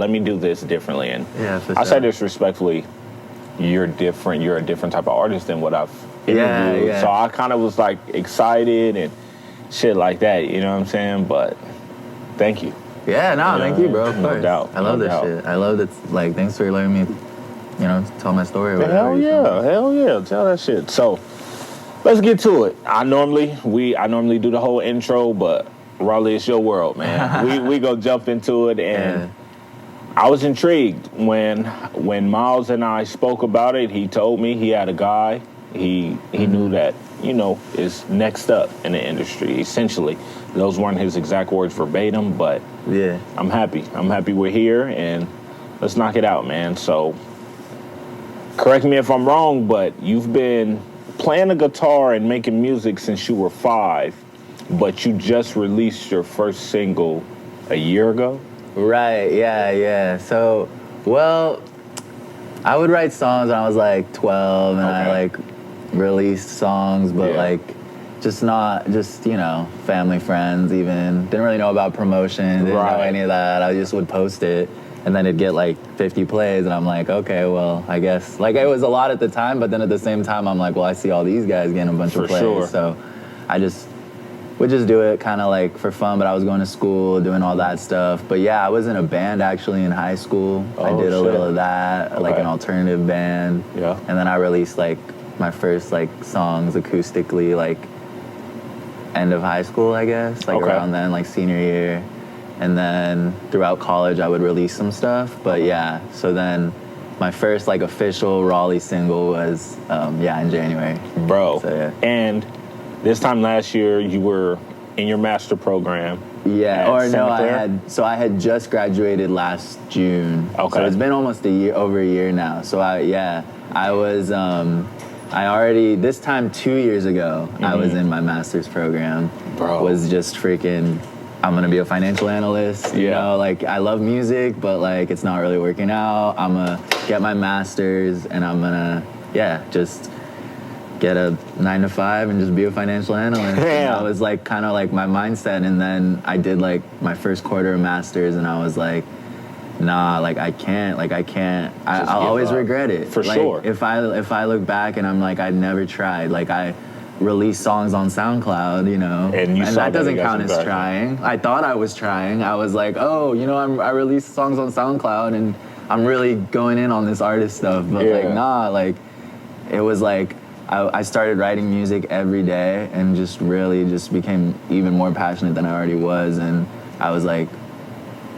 let me do this differently. And Yeah, for I sure. say this respectfully, you're different. You're a different type of artist than what I've interviewed. Yeah. So I kind of was like excited and shit like that. You know what I'm saying? But thank you. Yeah, no, thank you, bro. Of No course. doubt, I love no this doubt. shit. I love that. Like, thanks for letting me, tell my story. Or whatever, Hell yeah, hell yeah. Tell that shit. So let's get to it. I normally do the whole intro, but Rauly, it's your world, man. we gonna jump into it, and I was intrigued when Miles and I spoke about it. He told me he had a guy. He knew that is next up in the industry. Essentially, those weren't his exact words verbatim, but yeah. I'm happy. I'm happy we're here, and let's knock it out, man. So, correct me if I'm wrong, but you've been playing the guitar and making music since you were 5, but you just released your first single a year ago? Right, yeah. So, well, I would write songs when I was like 12, and I released songs, but family, friends even. Didn't really know about promotion, didn't know any of that. I just would post it, and then it'd get like 50 plays, and I'm like, okay, well, I guess. Like, it was a lot at the time, but then at the same time, I'm like, well, I see all these guys getting a bunch of plays. Sure. So I would just do it kind of like for fun, but I was going to school, doing all that stuff. But yeah, I was in a band actually in high school. I did a little of that, like an alternative band. Yeah. And then I released like my first like songs acoustically, like end of high school, I guess, like around then, like senior year. And then throughout college, I would release some stuff. But yeah, so then my first like official Rauly single was, in January. Bro. So, yeah. And this time last year, you were in your master program. Yeah, or no, I had just graduated last June. Okay. So it's been almost over a year now. So this time 2 years ago, I was in my master's program. Bro. Was just freaking, I'm gonna be a financial analyst. You know, like I love music, but like it's not really working out. I'm gonna get my master's and I'm gonna, just get a 9-to-5 and just be a financial analyst. That was like kind of like my mindset. And then I did like my first quarter of master's, and I was like, nah, like I can't. I'll always regret it. For like, sure. If I look back and I'm like, I never tried. Like I released songs on SoundCloud, and that doesn't count as trying. I thought I was trying. I was like, I released songs on SoundCloud and I'm really going in on this artist stuff. But it was like, I started writing music every day and just really just became even more passionate than I already was. And I was like,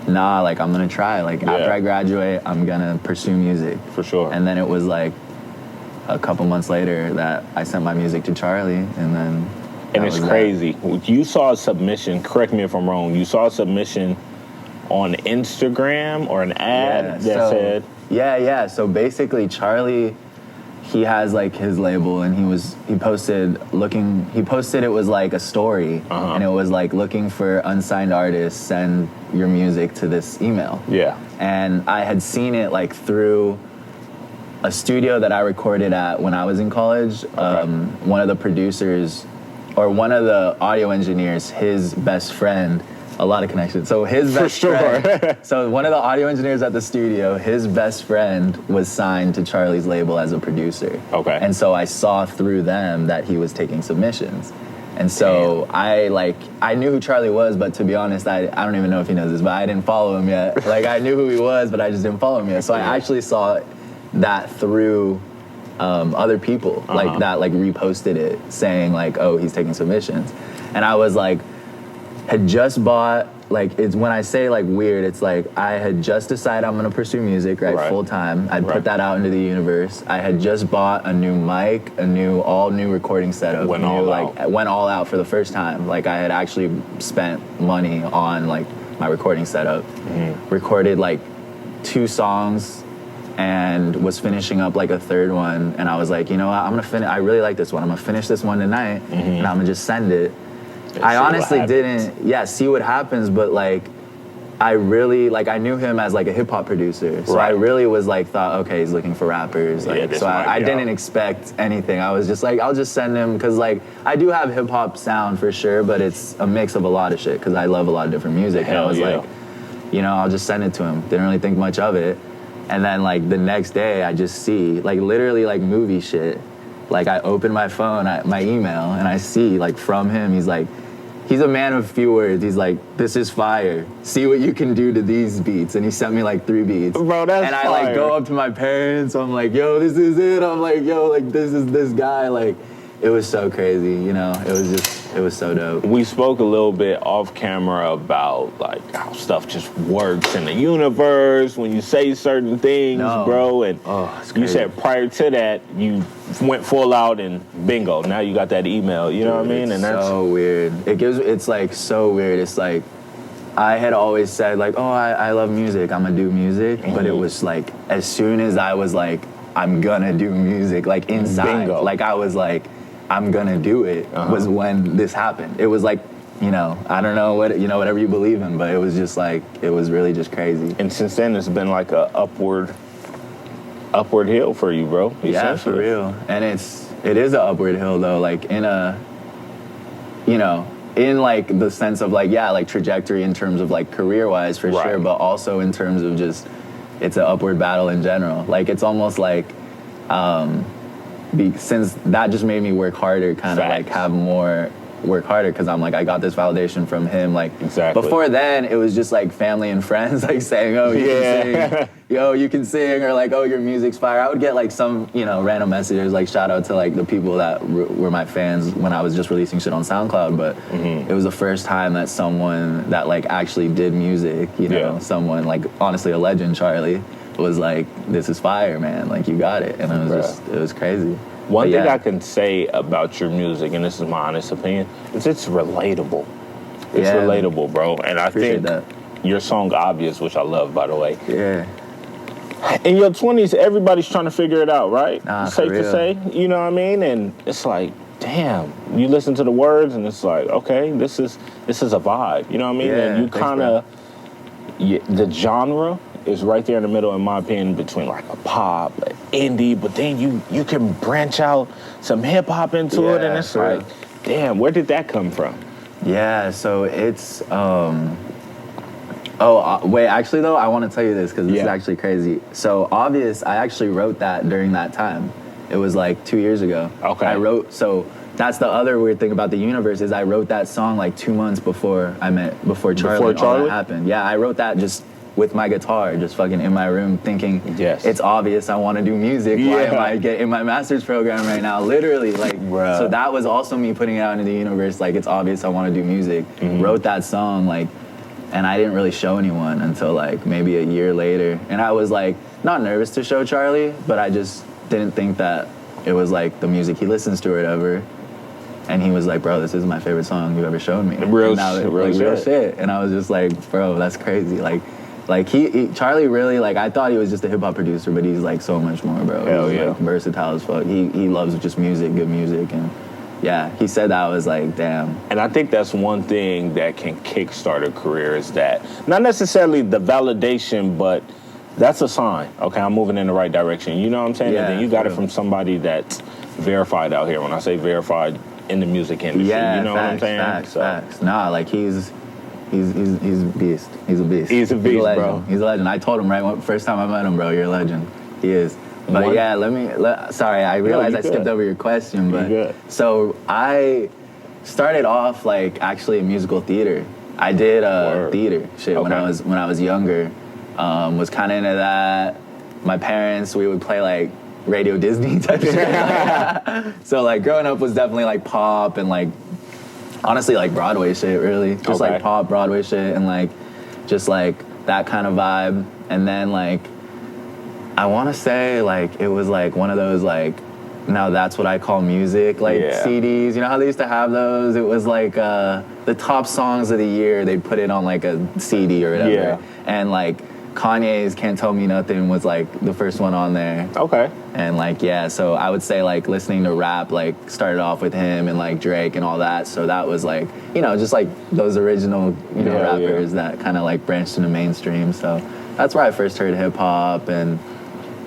nah, like I'm gonna try. Like after I graduate, I'm gonna pursue music. For sure. And then it was like a couple months later that I sent my music to Charlie, and then and it's crazy. You saw a submission, correct me if I'm wrong, you saw a submission on Instagram or an ad that said... Yeah. So basically Charlie, he has like his label, and he posted it was like a story, and it was like looking for unsigned artists, send your music to this email. Yeah. And I had seen it like through a studio that I recorded at when I was in college. One of the producers, or one of the audio engineers, his best friend, a lot of connections. So his best friend, so one of the audio engineers at the studio, his best friend was signed to Charlie's label as a producer. Okay. And so I saw through them that he was taking submissions. And so I knew who Charlie was, but to be honest, I don't even know if he knows this, but I didn't follow him yet. Like I knew who he was, but I just didn't follow him yet. So I actually saw that through other people, like that reposted it saying like, oh, he's taking submissions. And I was like, had just bought, like, it's when I say like weird, it's like I had just decided I'm gonna pursue music, right. Full time. I'd put that out into the universe. I had just bought a new mic, all new recording setup. Went all out for the first time. Like I had actually spent money on like my recording setup. Recorded like 2 songs and was finishing up like a 3rd one. And I was like, you know what, I'm gonna finish, I really like this one. I'm gonna finish this one tonight and I'm gonna just send it. I honestly didn't, see what happens, but like, I really, like, I knew him as like a hip hop producer. So I really was like, thought, okay, he's looking for rappers. Like, so I didn't expect anything. I was just like, I'll just send him, cause like, I do have hip hop sound for sure, but it's a mix of a lot of shit, cause I love a lot of different music. And I was like, I'll just send it to him. Didn't really think much of it. And then like the next day I just see like literally like movie shit. Like I open my phone, my email, and I see like from him, he's like, he's a man of few words. He's like, this is fire. See what you can do to these beats. And he sent me like 3 beats. Bro, that's And I fire. like go up to my parents. I'm like, yo, this is it. I'm like, yo, like this is this guy. Like, it was so crazy, it was so dope. We spoke a little bit off camera about like how stuff just works in the universe when you say certain things, bro. And it's you crazy. said prior to that you went full out and bingo. Now you got that email. You know what I mean? And that's so weird. It's like so weird. It's like I had always said like, oh, I love music. I'm gonna do music, but it was like as soon as I was like, I'm gonna do music, like inside, bingo. like I was like, I'm gonna do it, was when this happened. It was like, I don't know what, whatever you believe in, but it was just like, it was really just crazy. And since then, it's been like a upward hill for you, bro. Yeah, for real. And it is an upward hill though, like in a, in like the sense of like, yeah, like trajectory in terms of like career-wise for sure, but also in terms of just, it's an upward battle in general. Like it's almost like, since that just made me work harder, kind of like have more work harder, because I'm like, I got this validation from him. Like before then, it was just like family and friends like saying, oh, you can sing, yo, you can sing, or like, oh, your music's fire. I would get like some, random messages, like shout out to like the people that were my fans when I was just releasing shit on SoundCloud. But it was the first time that someone that like actually did music, someone like honestly a legend, Charlie, was like, this is fire, man, like you got it. And it was crazy. One thing I can say about your music, and this is my honest opinion, is it's relatable. It's relatable, bro. And I think your song Obvious, which I love, by the way. Yeah. In your 20s, everybody's trying to figure it out, right? Safe to say, you know what I mean? And it's like, damn, you listen to the words and it's like, okay, this is a vibe, you know what I mean? Yeah, and you kind of, the genre is right there in the middle, in my opinion, between like a pop, an indie, but then you can branch out some hip hop into it, and it's like, damn, where did that come from? Yeah, so it's, wait, actually though, I want to tell you this because this is actually crazy. So Obvious, I actually wrote that during that time. It was like 2 years ago. Okay. So that's the other weird thing about the universe is I wrote that song like 2 months before Charlie. Before Charlie? All that happened. Yeah, I wrote that just with my guitar, just fucking in my room thinking, it's obvious I want to do music. Why am I in my master's program right now? Literally, like, so that was also me putting it out into the universe, like, it's obvious I want to do music. Wrote that song, like, and I didn't really show anyone until, like, maybe a year later. And I was, like, not nervous to show Charlie, but I just didn't think that it was, like, the music he listens to or whatever. And he was like, bro, this is my favorite song you've ever shown me. Real shit. And I was just like, bro, that's crazy. Like Charlie really, like, I thought he was just a hip hop producer, but he's like so much more, bro. Hell he's yeah. Like versatile as fuck. He loves just music, good music, and yeah, he said that. I was like, damn. And I think that's one thing that can kickstart a career is that, not necessarily the validation, but that's a sign. Okay, I'm moving in the right direction. You know what I'm saying? Yeah, and then you got it from somebody that's verified out here. When I say verified, in the music industry, you know what I'm saying? Facts. Nah, like he's a beast. He's a beast. He's a beast, bro. He's a legend. I told him first time I met him, bro, you're a legend. He is. But sorry, I realized I skipped over your question, but so I started off like actually in musical theater. I did theater shit when I was younger. Was kind of into that. My parents, we would play like Radio Disney type shit. So like growing up was definitely like pop and like honestly like Broadway shit, really. Just like pop, Broadway shit, and like just like that kind of vibe. And then like I want to say like it was like one of those like, now that's what I call music, like CDs. You know how they used to have those? It was like the top songs of the year, they'd put it on like a CD or whatever. Yeah. And like Kanye's Can't Tell Me Nothing was like the first one on there. Okay. And like, so I would say like listening to rap like started off with him and like Drake and all that. So that was like, just like those original, rappers that kind of like branched into mainstream. So that's where I first heard hip hop. And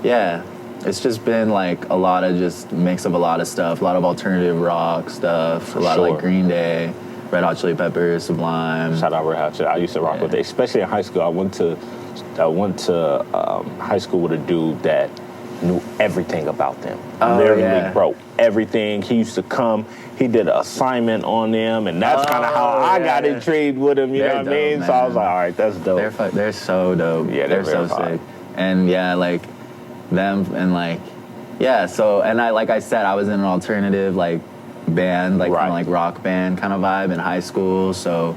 it's just been like a lot of just mix of a lot of stuff, a lot of alternative rock stuff, a lot of like Green Day, Red Hot Chili Peppers, Sublime. Shout out Red Hot Chili. I used to rock with it, especially in high school. I went to high school with a dude that knew everything about them. Literally, bro, everything. He used to come. He did an assignment on them, and that's kind of how I got intrigued with him. You know what I mean? Man. So I was like, all right, that's dope. They're so dope. Yeah, they're so sick. And yeah, like them and like So and like I said, I was in an alternative like band, like kind of like rock band kind of vibe in high school. So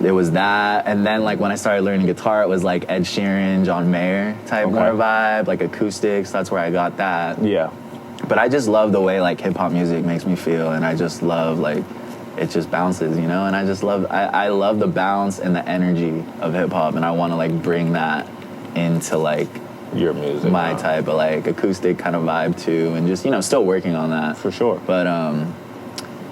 it was that, and then like when I started learning guitar, it was like Ed Sheeran, John Mayer type more vibe, like acoustics. That's where I got that. Yeah. But I just love the way like hip hop music makes me feel, and I just love like it just bounces, you know. And I just love I love the bounce and the energy of hip hop, and I want to like bring that into like your music, my type of like acoustic kind of vibe too, and just still working on that for sure. But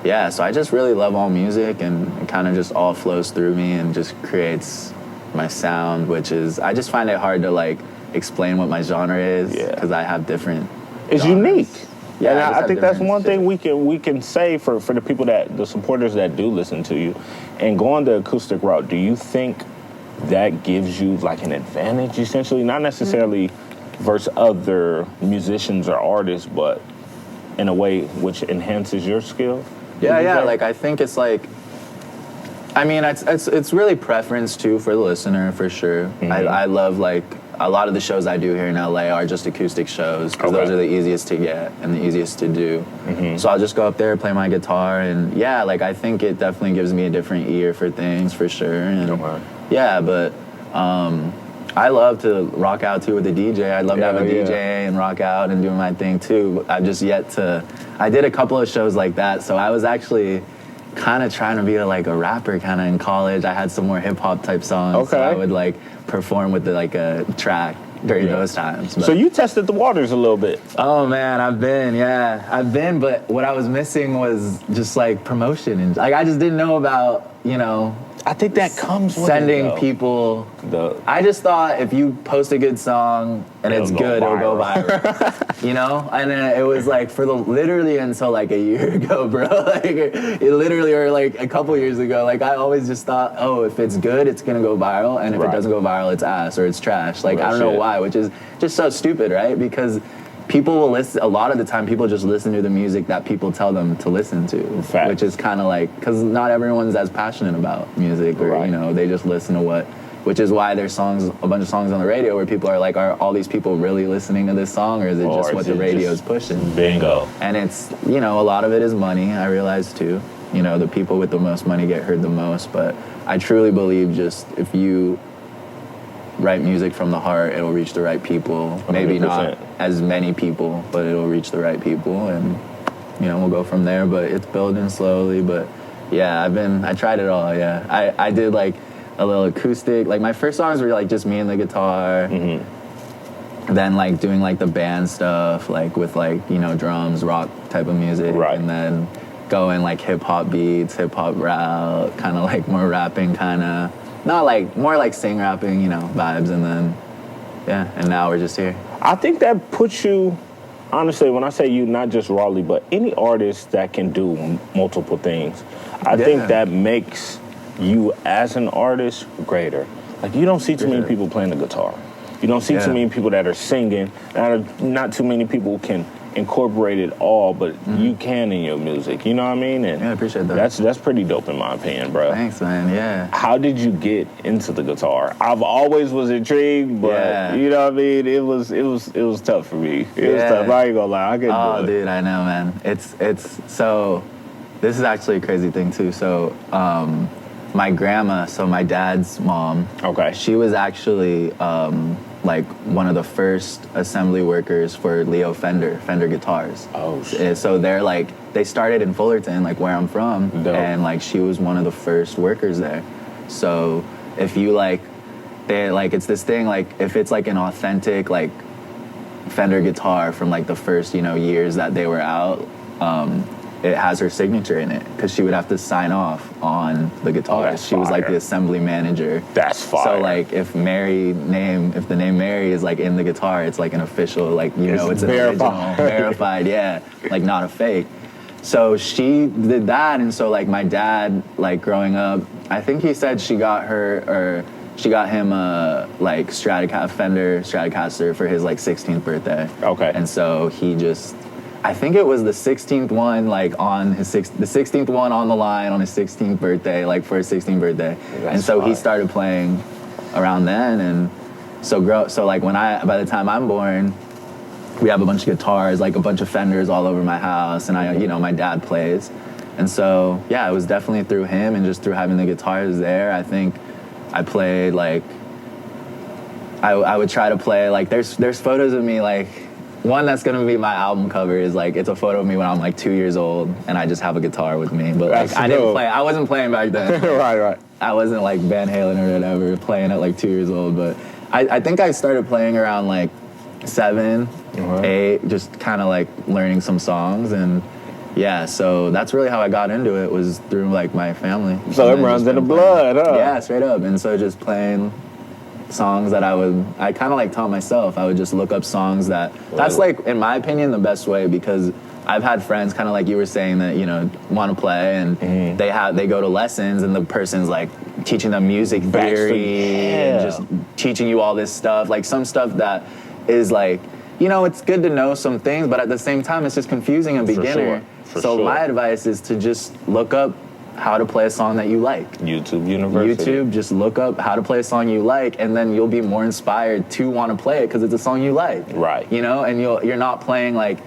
yeah, so I just really love all music, and it kind of just all flows through me and just creates my sound, which is, I just find it hard to like explain what my genre is, because I have different It's genres. unique. Yeah, and I think that's one shit. thing we can say for the supporters that do listen to you. And going the acoustic route, do you think that gives you like an advantage essentially? Not necessarily versus other musicians or artists, but in a way which enhances your skill? Yeah, like I think it's like, I mean, it's really preference too for the listener, for sure. Mm-hmm. I love like, a lot of the shows I do here in LA are just acoustic shows, because those are the easiest to get and the easiest to do. Mm-hmm. So I'll just go up there, play my guitar, and like I think it definitely gives me a different ear for things, for sure. And but I love to rock out too with a DJ. I'd love to have a DJ and rock out and do my thing too. I've just yet to, I did a couple of shows like that, so I was actually kind of trying to be like a rapper kind of in college. I had some more hip hop type songs, so I would like perform with like a track during those times. But. So you tested the waters a little bit. Oh man, I've been, but what I was missing was just like promotion, and like I just didn't know about, I think that comes with sending people. I just thought if you post a good song and it's good, it'll go viral. And then it was like literally until like a year ago, bro. Like it literally, or like a couple years ago. Like I always just thought, oh, if it's good, it's gonna go viral, and if it doesn't go viral, it's ass or it's trash. Like I don't know why, which is just so stupid, right? Because people will listen, a lot of the time people just listen to the music that people tell them to listen to. Fact. Which is kind of like, because not everyone's as passionate about music, or they just listen to which is why there's a bunch of songs on the radio where people are like, are all these people really listening to this song, or is it just what the radio's pushing? Bingo. And it's, a lot of it is money, I realize too. The people with the most money get heard the most, but I truly believe just if you write music from the heart, it'll reach the right people. 100%. Maybe not as many people, but it'll reach the right people, and we'll go from there. But it's building slowly. But yeah, I tried it all. Yeah, I did like a little acoustic. Like my first songs were like just me and the guitar. Mm-hmm. Then like doing like the band stuff, like with like drums, rock type of music, and then going like hip hop beats, hip hop route, kind of like more rapping kind of. Not like, more like sing rapping, vibes, and then, and now we're just here. I think that puts you, honestly, when I say you, not just Rauly, but any artist that can do multiple things, I think that makes you as an artist greater. Like, you don't see too many people playing the guitar. You don't see too many people that are singing. Not too many people can incorporate it all, but you can in your music. You know what I mean? And I appreciate that. That's pretty dope in my opinion, bro. Thanks, man. Yeah. How did you get into the guitar? I've always was intrigued, but you know what I mean? It was tough for me. It was tough. I ain't gonna lie. I couldn't do it. Dude, I know, man. It's so. This is actually a crazy thing too. So, my grandma, so my dad's mom. Okay. She was actually like one of the first assembly workers for Leo Fender guitars. Oh shit. So they started in Fullerton, like where I'm from, and like she was one of the first workers there. So if you it's this thing, like if it's like an authentic like Fender guitar from like the first years that they were out, it has her signature in it, because she would have to sign off on the guitar. She was like the assembly manager. That's fire. So like if the name Mary is like in the guitar, it's like an official, like it's an original, verified, like not a fake. So she did that, and so like my dad, like growing up, I think he said she got him a like Fender Stratocaster for his like 16th birthday. Okay. And so he just, I think it was the 16th one, like on his the 16th one on the line on his 16th birthday, like for his 16th birthday. And so he started playing around then, and so like by the time I'm born, we have a bunch of guitars, like a bunch of Fenders all over my house, and my dad plays. And so, yeah, it was definitely through him and just through having the guitars there. I think I played, like, I would try to play, like, there's photos of me, like, one that's gonna be my album cover is, like, it's a photo of me when I'm, like, 2 years old, and I just have a guitar with me. But, like, I wasn't playing back then. Right. I wasn't, like, Van Halen or whatever, playing at, like, 2 years old. But I think I started playing around, like, 7, 8, just kind of like learning some songs, and yeah, so that's really how I got into it, was through like my family. So it runs in the blood, huh? Yeah, straight up. And so just playing songs that I kind of like taught myself. I would just look up songs that's like, in my opinion, the best way, because I've had friends, kind of like you were saying, that, you know, want to play, and they go to lessons, and the person's like teaching them music theory and just teaching you all this stuff, like some stuff that is like, you know, it's good to know some things, but at the same time, it's just confusing a beginner. So my advice is to just look up how to play a song that you like. YouTube University. YouTube, just look up how to play a song you like, and then you'll be more inspired to want to play it because it's a song you like. Right. You know, and you're not playing like,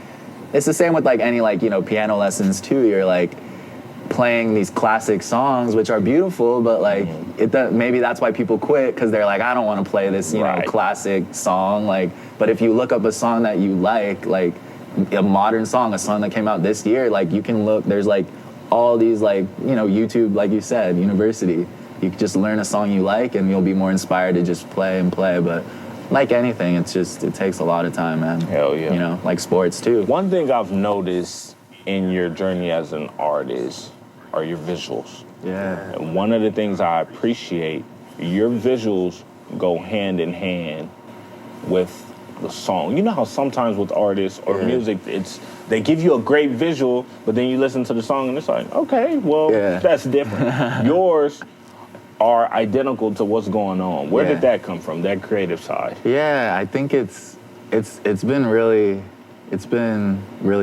it's the same with like any like, you know, piano lessons too. You're like playing these classic songs, which are beautiful, but like maybe that's why people quit, because they're like, I don't want to play this, you know, classic song. Like, but if you look up a song that you like a modern song, a song that came out this year, like you can look, there's like all these like, you know, YouTube, like you said, university. You can just learn a song you like, and you'll be more inspired to just play and play. But like anything, it takes a lot of time, man. Hell yeah. You know, like sports too. One thing I've noticed in your journey as an artist are your visuals. Yeah. And one of the things I appreciate, your visuals go hand in hand with the song. You know how sometimes with artists or music, they give you a great visual, but then you listen to the song and it's like, okay, well, that's different. Yours are identical to what's going on. Where did that come from, that creative side? Yeah, I think it's been really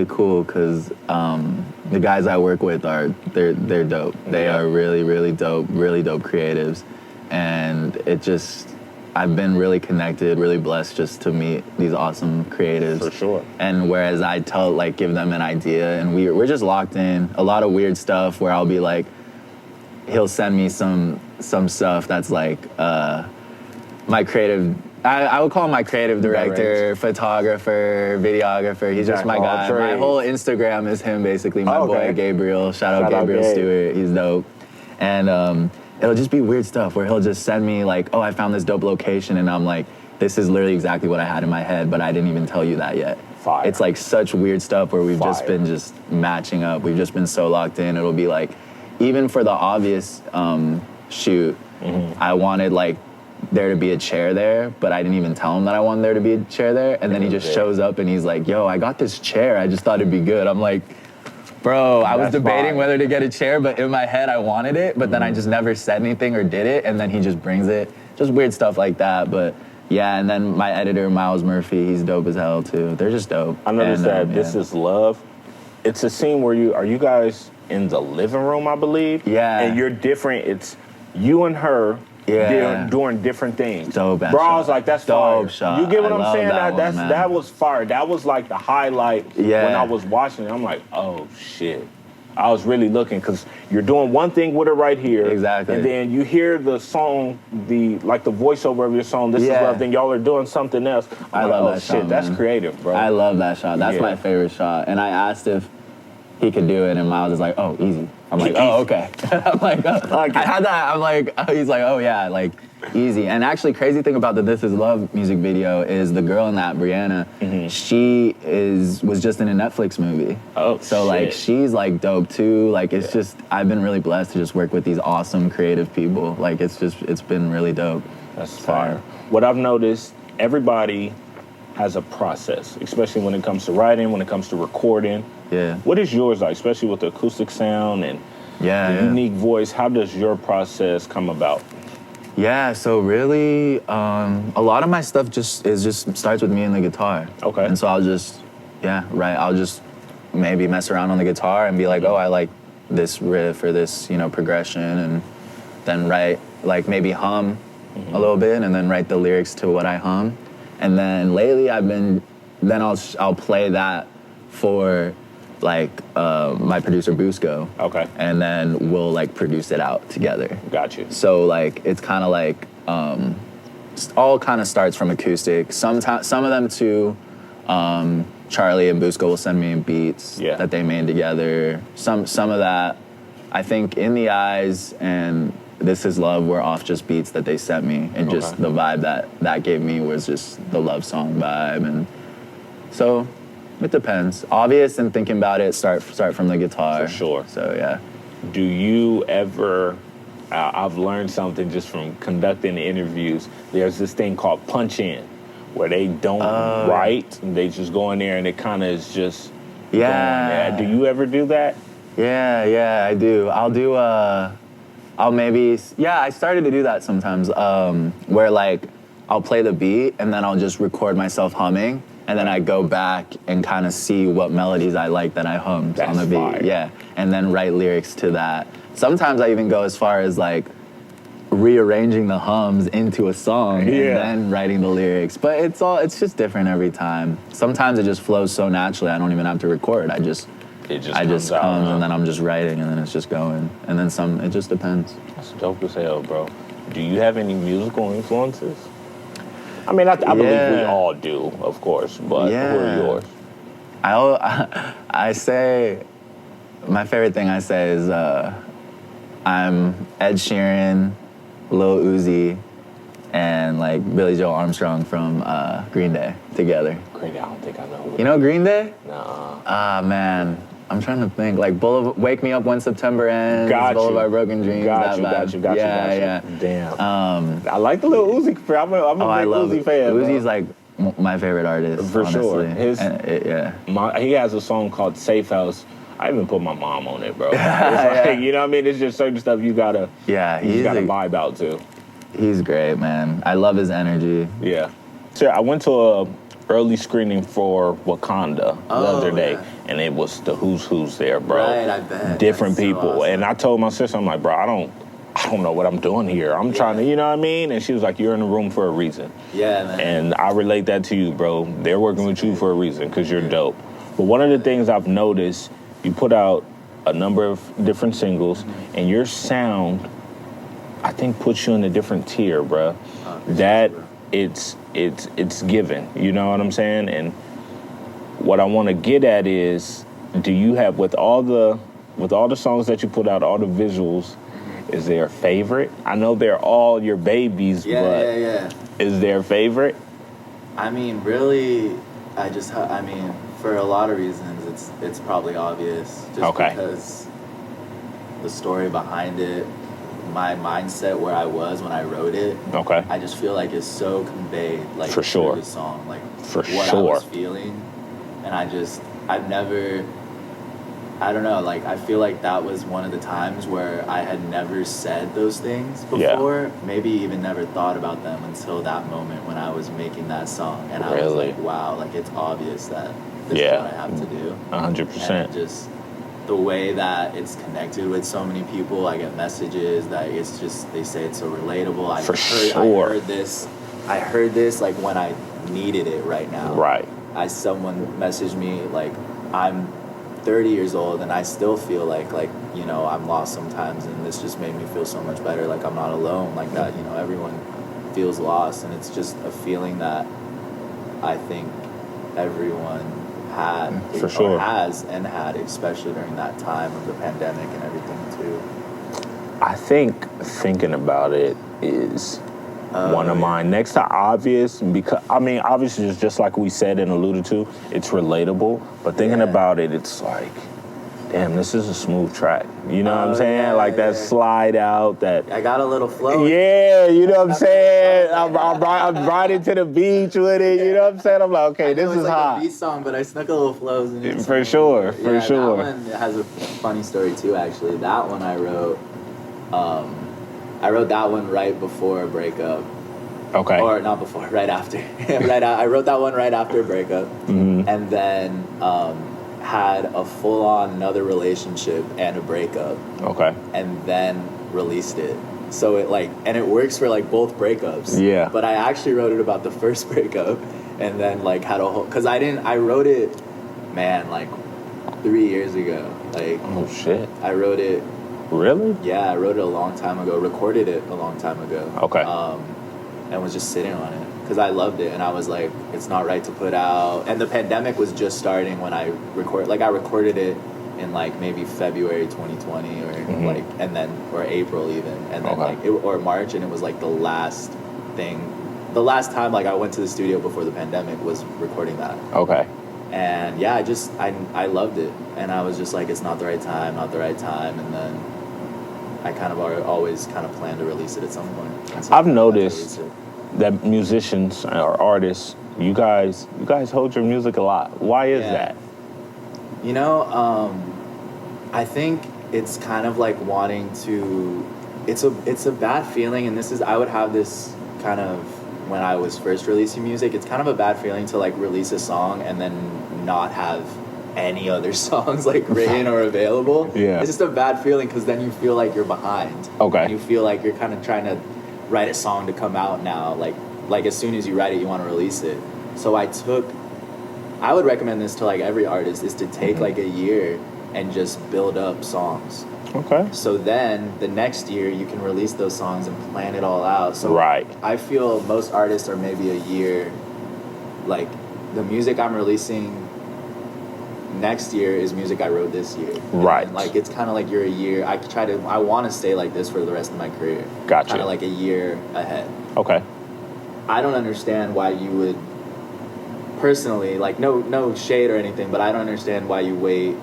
cool, because the guys I work with they're dope. They are really, really dope creatives, and I've been really connected, really blessed just to meet these awesome creatives. For sure. And whereas I give them an idea, and we're just locked in. A lot of weird stuff where I'll be like, he'll send me some stuff that's like my creative. I would call him my creative director, photographer, videographer. He's just my guy. My whole Instagram is him, basically. My boy Gabriel. Shout out Gabriel Stewart. He's dope. And it'll just be weird stuff where he'll just send me like, oh, I found this dope location, and I'm like, this is literally exactly what I had in my head, but I didn't even tell you that yet. Fire. It's like such weird stuff where we've just been matching up. We've just been so locked in. It'll be like, even for the obvious shoot, I wanted like there to be a chair there, but I didn't even tell him that I wanted there to be a chair there. And then he just shows up and he's like, yo, I got this chair. I just thought it'd be good. I'm like, bro, I was debating whether to get a chair, but in my head I wanted it, but then I just never said anything or did it, and then he just brings it. Just weird stuff like that, but yeah, and then my editor, Miles Murphy, he's dope as hell too. They're just dope. I noticed that This Is Love. It's a scene where you guys in the living room, I believe? Yeah. And you're different, it's you and her doing different things. Dope. Bro, I was like, that's fire. Shot. You get what I'm saying? That was fire. That was like the highlight when I was watching it. I'm like, oh shit. I was really looking, because you're doing one thing with it right here. Exactly. And then you hear the song, the voiceover of your song, This Is Love, then y'all are doing something else. I love that shot, shit, that's creative, bro. I love that shot. That's my favorite shot. And I asked if he could do it, and Miles is like, oh, easy. I'm like, oh, okay. I'm like, oh. Okay. I had that. I'm like, he's like, oh yeah, like, easy. And actually, crazy thing about the This Is Love music video is the girl in that, Brianna, she was just in a Netflix movie. Oh, so like, she's like dope too. Like, it's just, I've been really blessed to just work with these awesome creative people. Like, it's been really dope. That's fire. What I've noticed, everybody has a process, especially when it comes to writing, when it comes to recording. Yeah. What is yours like, especially with the acoustic sound and the unique voice? How does your process come about? Yeah, so really, a lot of my stuff just starts with me and the guitar. Okay. And so I'll just maybe mess around on the guitar and be like, oh, I like this riff or this, progression, and then write, like maybe hum a little bit, and then write the lyrics to what I hum. And then lately I'll play that for like my producer Busco. Okay. And then we'll like produce it out together. Got you. So like it's kind of like all kind of starts from acoustic. Some of them too. Charlie and Busco will send me beats that they made together. Some of that, I think, In the Eyes and This Is Love were off just beats that they sent me, and just the vibe that gave me was just the love song vibe. And so it depends. Obvious and thinking about it, start from the guitar. For sure. So yeah. Do you ever, I've learned something just from conducting interviews, there's this thing called punch in, where they don't write, and they just go in there and it kind of is just going there. Do you ever do that? Yeah, I do. I started to do that sometimes, where like I'll play the beat and then I'll just record myself humming, and then I go back and kind of see what melodies I like that I hummed on the beat. Fire. Yeah, and then write lyrics to that. Sometimes I even go as far as like rearranging the hums into a song and then writing the lyrics. But it's just different every time. Sometimes it just flows so naturally I don't even have to record. It just comes and then I'm just writing, and then it's just going. And then it just depends. That's dope as hell, bro. Do you have any musical influences? I mean, I believe we all do, of course, but who are yours? I say, my favorite thing I say is I'm Ed Sheeran, Lil Uzi, and like Billy Joe Armstrong from Green Day together. Green Day, I don't think I know. You know Green Day? Nah. Ah, man. I'm trying to think. Like Wake Me Up When September Ends, Boulevard Broken Dreams. Got you. Damn. I like the Lil Uzi. I'm a big Uzi fan. Uzi's like my favorite artist. For honestly. Sure. He has a song called Safe House. I even put my mom on it, bro. It's like, you know what I mean? It's just certain stuff you gotta vibe out to. He's great, man. I love his energy. Yeah. So I went to a early screening for Wakanda the other day, and it was the who's there, bro. Right, I bet. Different That's so people. awesome. And I told my sister, I'm like, bro, I don't know what I'm doing here. I'm trying to, you know what I mean? And she was like, you're in the room for a reason. Yeah, man. And I relate that to you, bro. They're working with you for a reason, because you're dope. But one of the things I've noticed, you put out a number of different singles, and your sound, I think, puts you in a different tier, bro. It's given, you know what I'm saying? And what I want to get at is, do you have, with all the songs that you put out, all the visuals, is there a favorite? I know they're all your babies, but is there a favorite? I mean, really, for a lot of reasons, it's probably obvious. Just because the story behind it, my mindset where I was when I wrote it, I just feel like it's so conveyed, like, for sure, through the song, like what I was feeling, and I've never, I don't know, like, I feel like that was one of the times where I had never said those things before, maybe even never thought about them until that moment when I was making that song, and I was like, wow, like, it's obvious that this is what I have to do. 100%. And just the way that it's connected with so many people, I get messages that it's just, they say it's so relatable. I heard this like when I needed it right now. Right. Someone messaged me, like, I'm 30 years old and I still feel like, you know, I'm lost sometimes, and this just made me feel so much better. Like, I'm not alone like that. You know, everyone feels lost, and it's just a feeling that I think everyone had, for sure, has and had, especially during that time of the pandemic and everything too. I think thinking about it is one of mine. Next to obvious, because I mean, obviously, just like we said and alluded to, it's relatable. But thinking about it, it's like, damn, this is a smooth track. You know what I'm saying? Yeah, like that slide out, that... I got a little flow. Yeah, you know what I'm saying? I'm riding to the beach with it, you know what I'm saying? I'm like, okay, this is like hot. It's a beat song, but I snuck a little flows in it. For sure. That one has a funny story too, actually. That one I wrote that one right before a breakup. Okay. Or not before, right after. I wrote that one right after a breakup. Mm-hmm. And then had a full-on another relationship and a breakup. Okay. And then released it. So it it works for both breakups. Yeah. But I actually wrote it about the first breakup and then had a whole, cause I wrote it, man, 3 years ago. Oh shit. I wrote it. Really? Yeah, I wrote it a long time ago, recorded it a long time ago. Okay. And was just sitting on it because I loved it, and I was like, it's not right to put out. And the pandemic was just starting when I recorded. I recorded it in maybe February 2020 or and then or April even, and then or March, and it was the last time I went to the studio before the pandemic was recording that. Okay. And yeah, I loved it, and I was just it's not the right time, and then I kind of always kind of planned to release it at some point. So I've noticed that musicians or artists, you guys hold your music a lot. Why is that? You know, I think it's kind of wanting to. It's a bad feeling, and I would have this kind of when I was first releasing music. It's kind of a bad feeling to release a song and then not have any other songs written or available. Yeah. It's just a bad feeling because then you feel like you're behind. Okay. And you feel like you're kind of trying to write a song to come out now. Like as soon as you write it, you want to release it. So I would recommend this to every artist is to take a year and just build up songs. Okay. So then the next year you can release those songs and plan it all out. So I feel most artists are maybe a year, the music I'm releasing next year is music I wrote this year. Right. And it's kind of you're a year. I want to stay like this for the rest of my career. Gotcha. Kind of a year ahead. Okay. I don't understand why you would, personally, no shade or anything, but I don't understand why you wait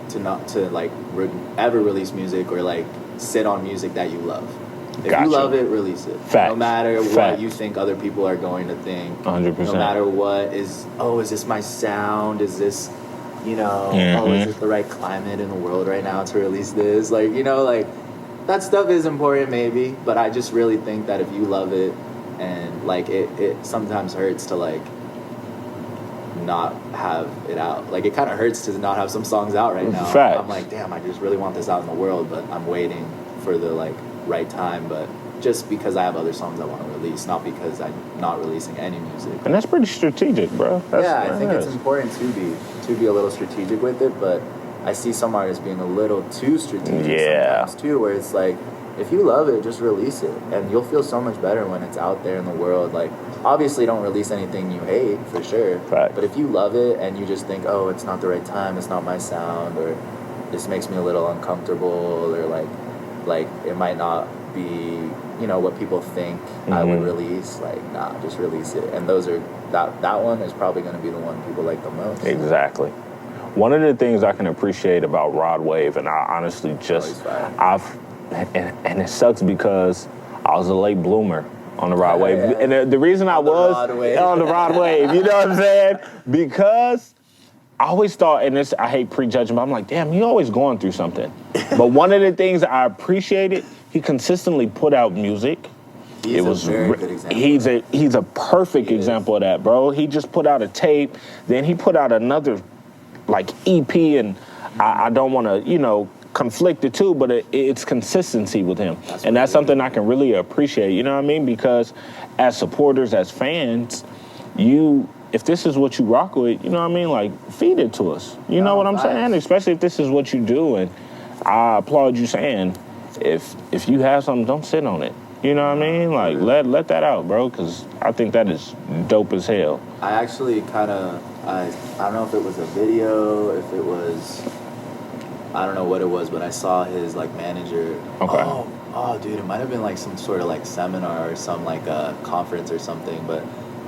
to not to ever release music or sit on music that you love. If you love it, release it. Facts. No matter what you think other people are going to think. 100%. No matter what is this my sound? Is this, is this the right climate in the world right now to release this? That stuff is important maybe, but I just really think that if you love it and it sometimes hurts to not have it out. It kind of hurts to not have some songs out right now. Facts. I'm damn, I just really want this out in the world, but I'm waiting for the right time, but just because I have other songs I want to release, not because I'm not releasing any music. And that's pretty strategic, bro. I think it's important to be a little strategic with it, but I see some artists being a little too strategic sometimes too, where it's if you love it, just release it, and you'll feel so much better when it's out there in the world. Obviously don't release anything you hate, for sure. Right. But if you love it and you just think, oh, it's not the right time, it's not my sound, or this makes me a little uncomfortable, or it might not be, what people think I would release, nah, just release it. And those are, that one is probably going to be the one people like the most. Exactly. One of the things I can appreciate about Rod Wave, and I honestly and it sucks because I was a late bloomer on the Rod Wave. Yeah. And the reason I was on the Rod Wave, you know what I'm saying? Because I always thought, and this, I hate prejudging, but I'm like, damn, you always going through something. But one of the things I appreciated, he consistently put out music. He's a very good example. He's a perfect example of that, bro. He just put out a tape, then he put out another EP, and I don't want to, conflict the two, but it's consistency with him. That's something I can really appreciate, you know what I mean? Because as supporters, as fans, if this is what you rock with, you know what I mean? Feed it to us. You know what I'm saying? Especially if this is what you do, and I applaud you saying, if you have something, don't sit on it. You know what I mean? Let that out, bro, because I think that is dope as hell. I actually kind of, I don't know if it was a video, if it was, I don't know what it was, but I saw his manager. Okay. Oh, dude, it might have been some sort of seminar or some conference or something, but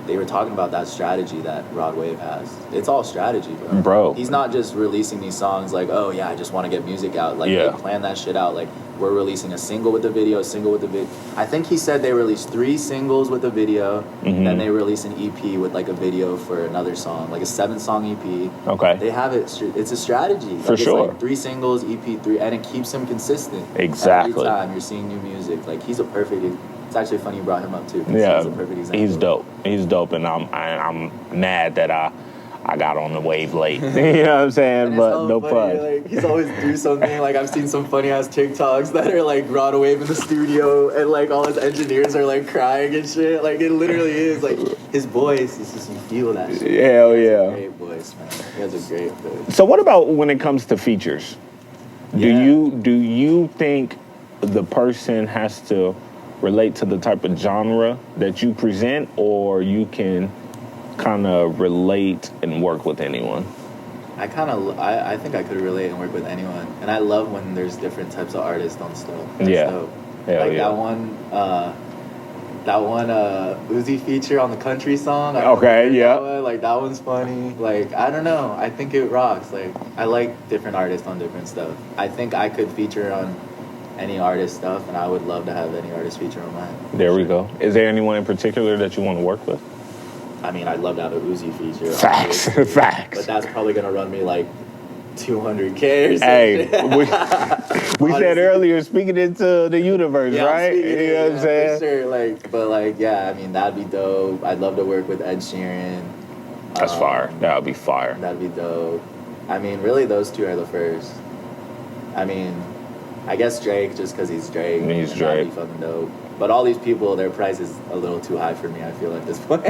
they were talking about that strategy that Rod Wave has. It's all strategy, bro. He's not just releasing these songs like, oh yeah, I just want to get music out. Like they plan that shit out. Like we're releasing a single with the video, I think he said they released 3 singles with a video, then they release an EP with like a video for another song, like a 7-song EP. Okay. They have it. It's a strategy. Like, for sure. It's like 3 singles, EP 3, and it keeps him consistent. Exactly. Every time you're seeing new music, like he's a perfect. It's actually funny you brought him up too. Yeah, he's a perfect example. He's dope, and I'm mad that I got on the wave late. You know what I'm saying? But no fun. Like, he's always do something. Like I've seen some funny ass TikToks that are like Rod Wave in the studio, and like all his engineers are like crying and shit. Like it literally is like his voice. It's just you feel that shit. Hell yeah. Great voice, man. He has a great voice. So what about when it comes to features? Yeah. Do you think the person has to relate to the type of genre that you present, or you can kind of relate and work with anyone? I think I could relate and work with anyone, and I love when there's different types of artists on stuff. Yeah. Dope. Hell like yeah. that one Uzi feature on the country song. Okay, yeah. Like that one's funny. Like I don't know. I think it rocks. Like I like different artists on different stuff. I think I could feature on any artist stuff, and I would love to have any artist feature on mine. There we go. Is there anyone in particular that you want to work with? I mean, I'd love to have a Uzi feature. Facts. Obviously, Facts. but that's probably gonna run me like $200K or something. Hey, we said earlier, speaking into the universe, right? You know what I'm saying? For sure. Yeah, I mean, that'd be dope. I'd love to work with Ed Sheeran. That's fire. That would be fire. That'd be dope. I mean, really, those 2 are the first. I mean, I guess Drake, just because he's Drake. He's Drake. That'd be fucking dope. But all these people, their price is a little too high for me, I feel, at this point.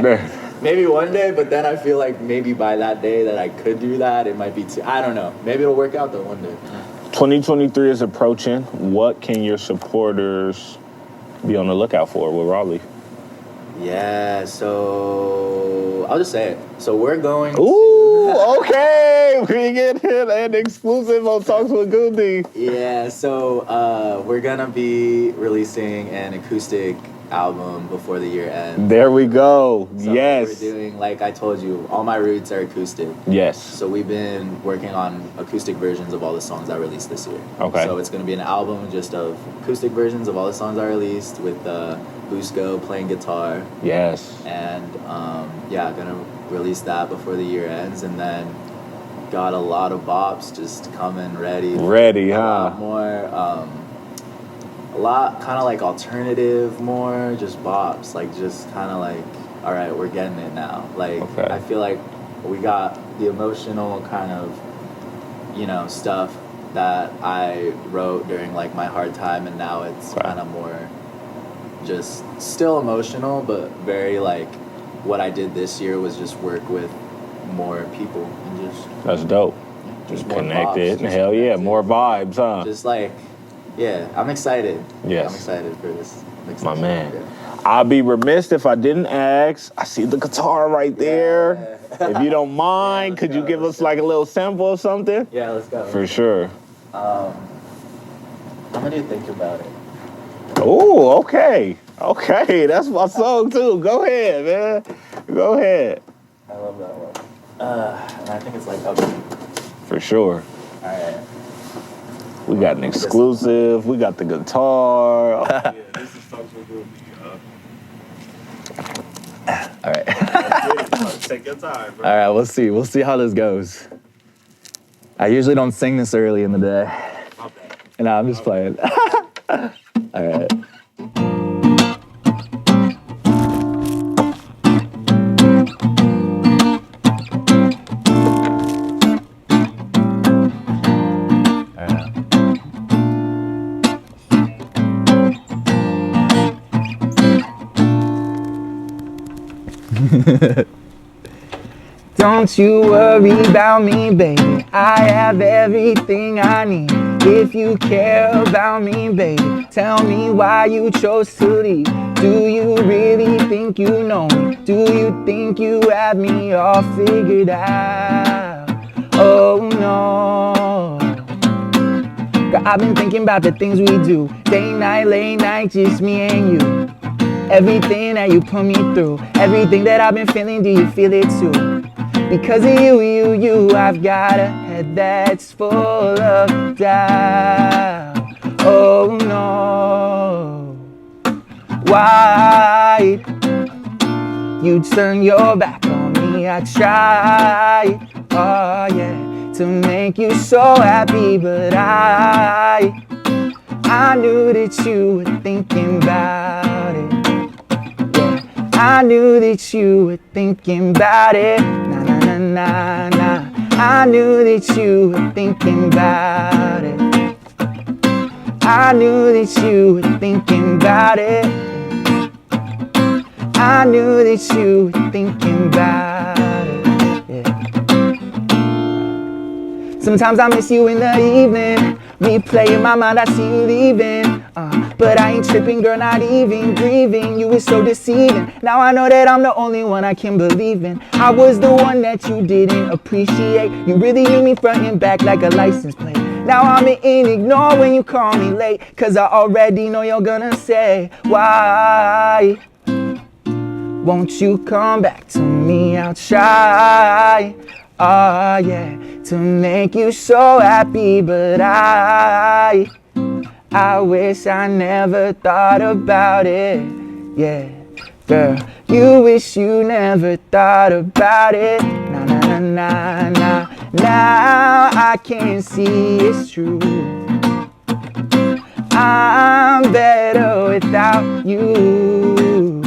Maybe one day, but then I feel like maybe by that day that I could do that, it might be too... I don't know. Maybe it'll work out, though, one day. 2023 is approaching. What can your supporters be on the lookout for with Rauly? Yeah, so... I'll just say it. So we're going Ooh, okay. We get an exclusive on Talks with Gundie. Yeah, so we're going to be releasing an acoustic album before the year ends. There we go. So yes. We're doing, like I told you, all my roots are acoustic. Yes. So we've been working on acoustic versions of all the songs I released this year. Okay. So it's going to be an album just of acoustic versions of all the songs I released with Busco playing guitar. Yes. And gonna release that before the year ends, and then got a lot of bops just coming ready. Ready, huh? A lot more, a lot kind of like alternative, more just bops, like just kind of like, all right, we're getting it now. Like, okay. I feel like we got the emotional kind of, stuff that I wrote during like my hard time, and now it's kind of more just still emotional, but very like what I did this year was just work with more people and just... That's dope. Just connected. More Hell yeah, more vibes, huh? Just like, yeah, I'm excited. Yes. I'm excited for this. My man. Yeah. I'll be remiss if I didn't ask. I see the guitar right there. Yeah. If you don't mind, could you give us like a little sample or something? Yeah, let's go. For sure. I'm gonna think about it. Oh, okay. Okay, that's my song too. Go ahead, man. Go ahead. I love that one. And I think it's like up. For sure. All right. We got an exclusive. We got the guitar. Yeah, this is Talks with Gundie. All right. Take your time, bro. All right, we'll see. We'll see how this goes. I usually don't sing this early in the day. My bad. Nah, I'm just playing. All right. Don't you worry about me, baby. I have everything I need. If you care about me, baby, tell me why you chose to leave. Do you really think you know me? Do you think you have me all figured out? Oh no. I've been thinking about the things we do. Day, night, late night, just me and you. Everything that you put me through, everything that I've been feeling, do you feel it too? Because of you, I've got a head that's full of doubt. Oh no, why you turn your back on me? I tried, oh yeah, to make you so happy, but I knew that you were thinking about it. Yeah, I knew that you were thinking about it. Nah, nah, nah, nah, nah. I knew that you were thinking about it. I knew that you were thinking about it. I knew that you were thinking about it. Yeah. Sometimes I miss you in the evening. Replay in my mind, I see you leaving. But I ain't tripping, girl, not even grieving. You were so deceiving. Now I know that I'm the only one I can believe in. I was the one that you didn't appreciate. You really knew me front and back like a license plate. Now I'm in ignore when you call me late. Cause I already know you're gonna say, why won't you come back to me? I'll try, oh yeah, to make you so happy. But I wish I never thought about it. Yeah, girl, you wish you never thought about it. Nah, nah, nah, nah, nah. Now I can see it's true. I'm better without you.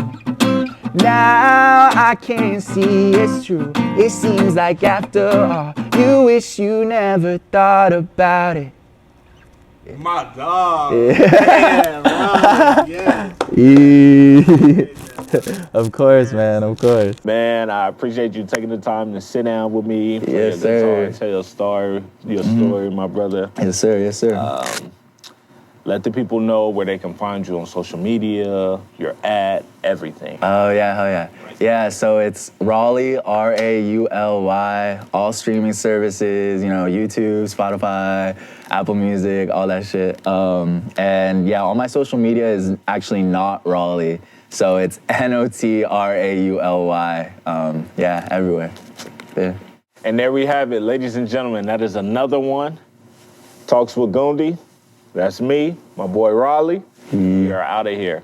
Now I can see it's true. It seems like after all, you wish you never thought about it. My dog. Yeah. Damn, bro. Yeah. Of course, man, of course. Man, I appreciate you taking the time to sit down with me. Play Yes, a guitar sir. and tell your story, my brother. Yes, sir, yes, sir. Let the people know where they can find you on social media, your ad, everything. Oh, yeah, hell yeah. Yeah, so it's Rauly, Rauly, all streaming services, you know, YouTube, Spotify, Apple Music, all that shit. And yeah, all my social media is actually not Rauly. So it's Notrauly. Yeah, everywhere. Yeah. And there we have it, ladies and gentlemen. That is another one. Talks with Gundie. That's me, my boy Rauly. We are out of here.